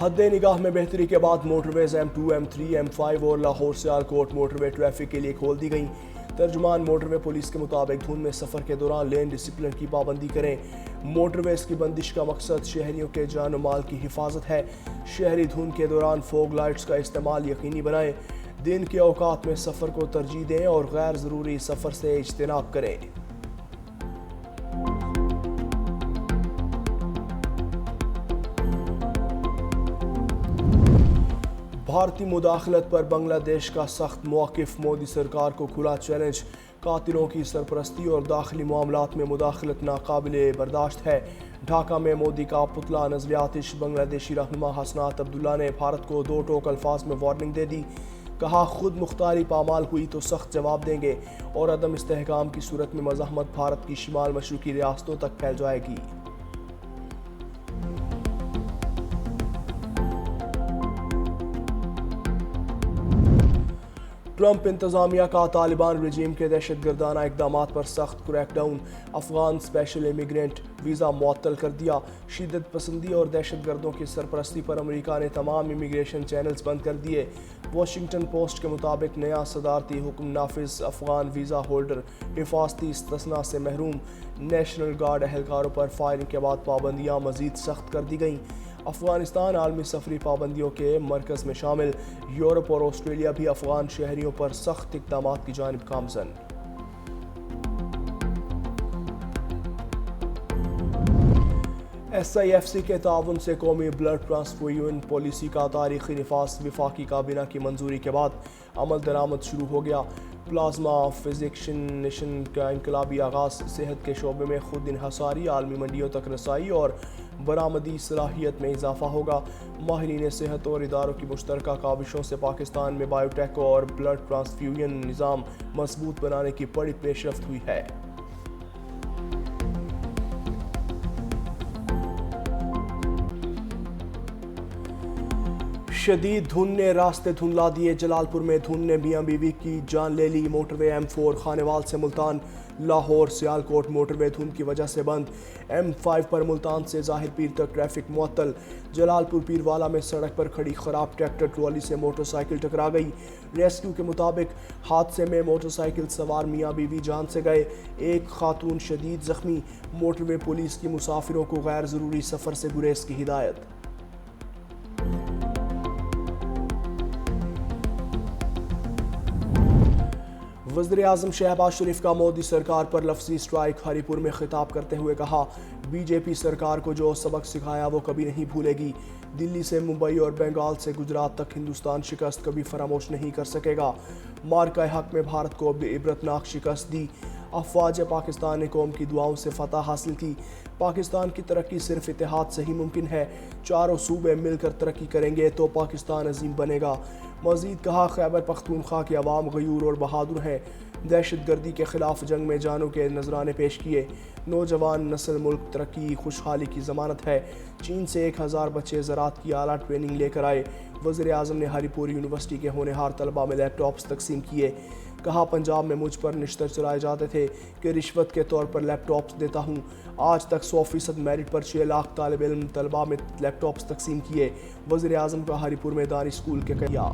हद निगाह में बेहतरी के बाद मोटरवेज M2, M3, M5 और लाहौर सियालकोट मोटरवे ट्रैफिक के लिए खोल दी गई। तर्जुमान मोटरवे पुलिस के मुताबिक धुंध में सफ़र के दौरान लेन डिसिप्लिन की पाबंदी करें। मोटरवेज की बंदिश का मकसद शहरियों के जान और माल की हिफाजत है। शहरी धुंध के दौरान फोग लाइट्स का इस्तेमाल यकीनी बनाएं। दिन के औकात में सफ़र को तरजीह दें और गैर ज़रूरी सफ़र से इज्तनाब करें। भारतीय मुदाखलत पर बांग्लादेश का सख्त मौक़िफ़, मोदी सरकार को खुला चैलेंज। कातिलों की सरपरस्ती और दाखिली मामलात में मुदाखलत नाकाबिले बर्दाश्त है। ढाका में मोदी का पुतला नज़र आतिश। बांग्लादेशी रहनुमा हसनात अब्दुल्ला ने भारत को दो टोक अल्फाज में वार्निंग दे दी। कहा, खुद मुख्तारी पामाल हुई तो सख्त जवाब देंगे और अदम इस्तेहकाम की सूरत में मज़ाहमत भारत की शिमाल मशरक़ी रियासतों तक फैल जाएगी। ट्रंप इंतजामिया का तालिबान रजीम के दहशतगर्दाना इकदाम पर सख्त crackdown. Afghan special immigrant visa मुअत्तल कर दिया। शिद्दत पसंदी और दहशतगर्दों की सरपरस्ती पर अमेरिका ने तमाम इमिग्रेशन चैनल्स बंद कर दिए। वाशिंगटन पोस्ट के मुताबिक नया सदारती हुक्म नाफिज। अफगान वीज़ा होल्डर हिफाजती इस्तिस्ना से महरूम। नेशनल गार्ड एहलकारों पर फायरिंग के बाद पाबंदियाँ मज़ीद सख्त कर दी गईं। अफगानिस्तान आलमी सफरी पाबंदियों के मरकज़ में शामिल। यूरोप और ऑस्ट्रेलिया भी अफगान शहरियों पर सख्त इक़दाम की जानिब गामज़न। SIFC के ताउन से कौमी ब्लड ट्रांसफ्यूजन पॉलिसी का तारीखी निफाज विफाकी काबीना की मंजूरी के बाद अमल दरामद शुरू हो गया। प्लाज्मा फिजिक्शनेशन का इनकलाबी आगाज़। सेहत के शोबे में खुद इन्हसारी, आलमी मंडियों तक रसाई और बरामदी सलाहियत में इजाफा होगा। माहिरीन सेहत और इदारों की मुश्तरका काविशों से पाकिस्तान में बायोटेक और ब्लड ट्रांसफ्यूजन निज़ाम मजबूत बनाने की बड़ी पेशरफ्त हुई है। शदीद धुंध ने रास्ते धुंधला दिए। जलालपुर में धुंध ने मियां बीवी की जान ले ली। मोटरवे M4 खानेवाल से मुल्तान लाहौर सियालकोट मोटरवे धुंध की वजह से बंद। M5 पर मुल्तान से जाहिर पीर तक ट्रैफिक मुअत्तल। जलालपुर पीरवाला में सड़क पर खड़ी खराब ट्रैक्टर ट्रॉली से मोटरसाइकिल टकरा गई। रेस्क्यू के मुताबिक हादसे में मोटरसाइकिल सवार मियां बीवी जान से गए। एक खातून शदीद जख्मी। मोटरवे पुलिस की मुसाफिरों को गैर ज़रूरी सफ़र से गुरेज की हिदायत। वज़ीर-ए-आज़म शहबाज शरीफ का मोदी सरकार पर लफ्ज़ी स्ट्राइक। हरीपुर में खिताब करते हुए कहा, बीजेपी सरकार को जो सबक सिखाया वो कभी नहीं भूलेगी। दिल्ली से मुंबई और बंगाल से गुजरात तक हिंदुस्तान शिकस्त कभी फरामोश नहीं कर सकेगा। मार्का हक में भारत को इबरतनाक शिकस्त दी। अफवाज पाकिस्तान ने कौम की दुआओं से फतह हासिल की। पाकिस्तान की तरक्की सिर्फ इत्तेहाद से ही मुमकिन है। चारों सूबे मिलकर तरक्की करेंगे तो पाकिस्तान अजीम बनेगा। मज़ीद कहा, खैबर पख्तूनख्वा की आवाम गयूर और बहादुर हैं। दहशतगर्दी के खिलाफ जंग में जानों के नजराने पेश किए। नौजवान नस्ल मुल्क तरक्की खुशहाली की ज़मानत है। चीन से 1000 बच्चे ज़राअत की आला ट्रेनिंग लेकर आए। वज़ीर-ए-आज़म ने हरीपुर यूनिवर्सिटी के होनहार तलबा में लैपटॉप्स तकसीम किए। कहा, पंजाब में मुझ पर निश्तर चलाए जाते थे कि रिश्वत के तौर पर लैपटॉप्स देता हूँ। आज तक 100% मेरिट पर 6 लाख तालिब इल्म तलबा में लैपटॉप्स तकसीम किए। वज़ीर-ए-आज़म का हरीपुर में दानी स्कूल के किया।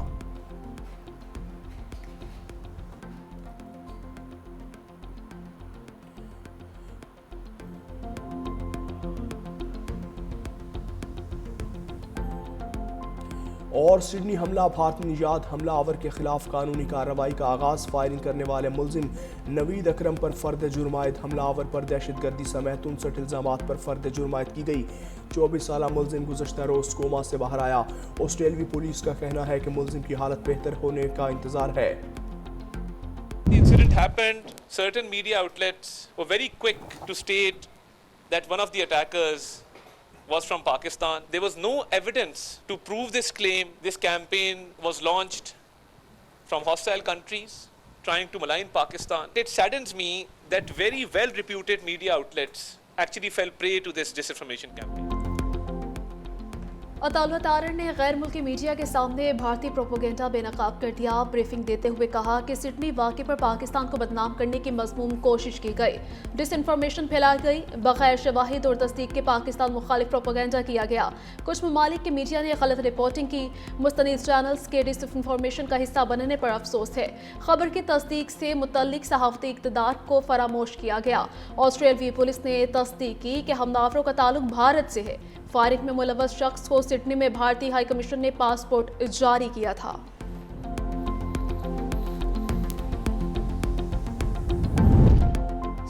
और सिडनी हमला। भारतीय निजात हमला आवर के खिलाफ कानूनी कार्रवाई का आगाज़। फायरिंग करने वाले मुलजिम नवीद अकरम पर फ़र्द जुर्मायद। हमला आवर पर दहशतगर्दी समेत 59 इल्ज़ामात पर फ़र्द जुर्मायद की गई। 24 साला मुलजिम गुज़श्ता रोज़ कोमा से बाहर आया। ऑस्ट्रेलवी पुलिस का कहना है कि मुलजिम की हालत बेहतर होने का इंतज़ार है। The incident happened. Certain media outlets were very quick to state that one of the attackers was from Pakistan. There was no evidence to prove this claim. This campaign was launched from hostile countries trying to malign Pakistan. It saddens me that very well-reputed media outlets actually fell prey to this disinformation campaign. Ataullah Tarar ने गैर मुल्की media के सामने भारतीय propaganda बेनकाब कर दिया। Briefing देते हुए कहा कि सिडनी वाक़े पर पाकिस्तान को बदनाम करने की मज़मूम कोशिश की गई, डिसइंफॉर्मेशन फैलाई गई, बगैर शवाहिद और तस्दीक के पाकिस्तान मुखालिफ प्रोपोगेंडा किया गया। कुछ ममालिक की मीडिया ने गलत रिपोर्टिंग की। मुस्तनिद चैनल्स के डिसइंफॉर्मेशन का हिस्सा बनने पर अफसोस है। खबर की तस्दीक से मुतल्लिक सहाफ़ती इक़्तिदार को फरामोश किया गया। ऑस्ट्रेलियाई पुलिस ने तस्दीक की कि हमलावरों का ताल्लुक भारत से है। फायरिंग में मुलव्वस शख्स को सिडनी में भारतीय हाई कमीशन ने पासपोर्ट जारी किया था।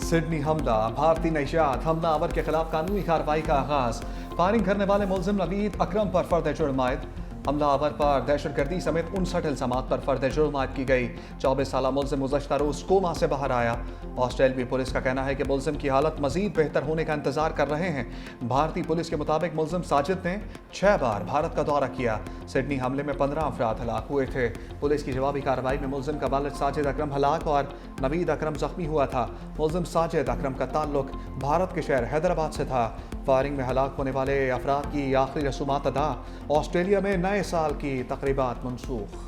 सिडनी हमला, भारतीय नशियात, हमलावर के खिलाफ कानूनी कार्रवाई का आगाज। फायरिंग करने वाले मुलजिम नवीद अकरम पर फर्द जुर्म आयद। हमलावर पर दहशतगर्दी समेत 59 इल्जामात पर फर्द जुर्म आयद की गई। 24 साला मुलजिम गुज़श्ता रोज कोमा से बाहर आया। ऑस्ट्रेलियाई पुलिस का कहना है कि मुलजिम की हालत मजीद बेहतर होने का इंतजार कर रहे हैं। भारतीय पुलिस के मुताबिक मुलजिम साजिद ने 6 बार भारत का दौरा किया। सिडनी हमले में 15 अफराद हलाक हुए थे। पुलिस की जवाबी कार्रवाई में मुलजिम का वालिद साजिद अकरम हलाक और नवीद अकरम जख्मी हुआ था। मुलजिम साजिद अकरम का ताल्लुक भारत के शहर हैदराबाद से था। फायरिंग में हलाक होने वाले अफराद की आखिरी रसूमात अदा। ऑस्ट्रेलिया में नए साल की तकरीबात मनसूख।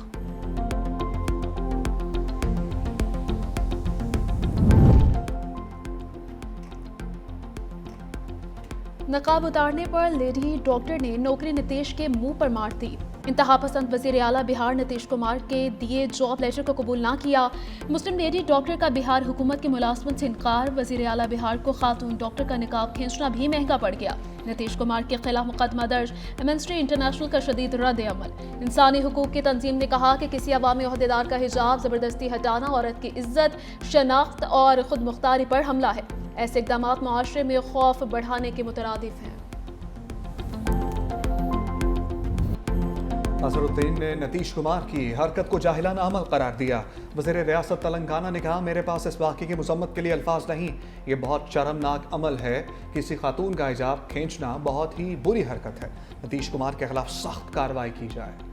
नकाब उतारने पर लेडी डॉक्टर ने नौकरी नीतीश के मुंह पर मार दी। इंतहा पसंद वजीर आला बिहार नीतीश कुमार के दिए जॉब लेटर को कबूल ना किया। मुस्लिम लेडी डॉक्टर का बिहार हुकूमत की मुलाजमत से इनकार। वजीर आला बिहार को खातून डॉक्टर का निकाब खींचना भी महंगा पड़ गया। नीतीश कुमार के खिलाफ मुकदमा दर्ज। एमनेस्टी इंटरनेशनल का शदीद रद्द अमल। इंसानी हुकूक की तंजीम ने कहा कि किसी अवामी ओहदेदार का हिजाब जबरदस्ती हटाना औरत की इज्जत, शनाख्त और खुद मुख्तारी पर हमला है। ऐसे इकदाम मुआशरे में खौफ बढ़ाने के मुतरादिफ हैं। अजहरुद्दीन ने नीतीश कुमार की हरकत को जाहिलाना अमल करार दिया। वज़ीर रियासत तेलंगाना ने कहा, मेरे पास इस वाक़े की मज़म्मत के लिए अल्फाज नहीं। ये बहुत शर्मनाक अमल है। किसी खातून का हिजाब खींचना बहुत ही बुरी हरकत है। नीतीश कुमार के खिलाफ सख्त कार्रवाई की जाए।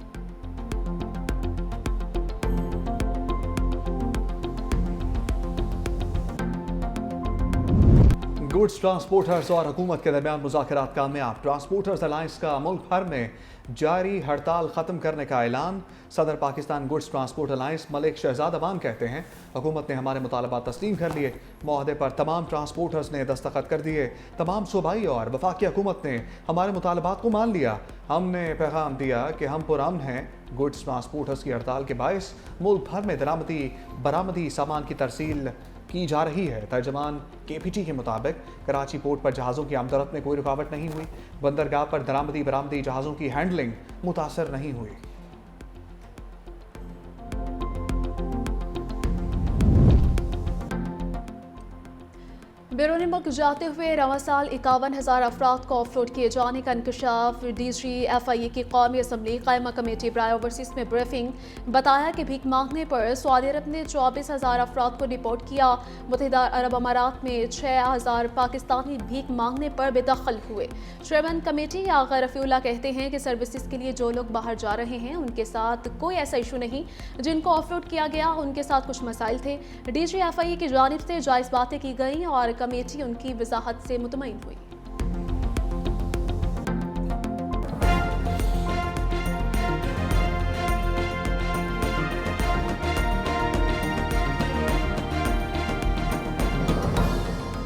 गुड्स ट्रांसपोर्टर्स और हुकूमत के दरमियान मुज़ाकरात कामयाब। ट्रांसपोर्टर्स अलायंस का मुल्क भर में जारी हड़ताल ख़त्म करने का ऐलान। सदर Pakistan goods transport alliance Malik Shahzad Awan कहते हैं, हुकूमत ने हमारे मुतालबात तस्लीम कर लिए। मुआहदे पर तमाम ट्रांसपोर्टर्स ने दस्तखत कर दिए। तमाम सूबाई और वफाकी हुकूमत ने हमारे मुतालबात को मान लिया। हमने पैगाम दिया कि हम पुरअमन हैं। गुड्स ट्रांसपोर्टर्स की हड़ताल के बायस मुल्क भर में दरामदी बरामदी सामान की तरसील की जा रही है। तर्जमान KPT के मुताबिक कराची पोर्ट पर जहाज़ों की आमदरफ्त में कोई रुकावट नहीं हुई। बंदरगाह पर दरामदी बरामदी जहाज़ों की हैंडलिंग मुतासर नहीं हुई। बैरून मुल्क जाते हुए रवां साल 51,000 अफराद को ऑफलोड किए जाने का इंकशाफ। DGFIA की कौमी असम्बली कायमा कमेटी बराए ओवरसीज में ब्रीफिंग। बताया कि भीख मांगने पर सऊदी अरब ने 24,000 अफराद को रिपोर्ट किया। मुत्तहिदा अरब अमारात में 6,000 पाकिस्तानी भीख मांगने पर बेदखल हुए। चेयरमैन कमेटी आगा रफीउल्लाह कहते हैं कि सर्विसेज के लिए जो लोग बाहर जा रहे हैं उनके साथ कोई ऐसा इशू नहीं। जिनको ऑफलोड किया गया उनके साथ कुछ मसाइल थे। DGFIA की जानिब से जायज़ बातें की गई और कमेटी उनकी वजाहत से मुतमईन हुई।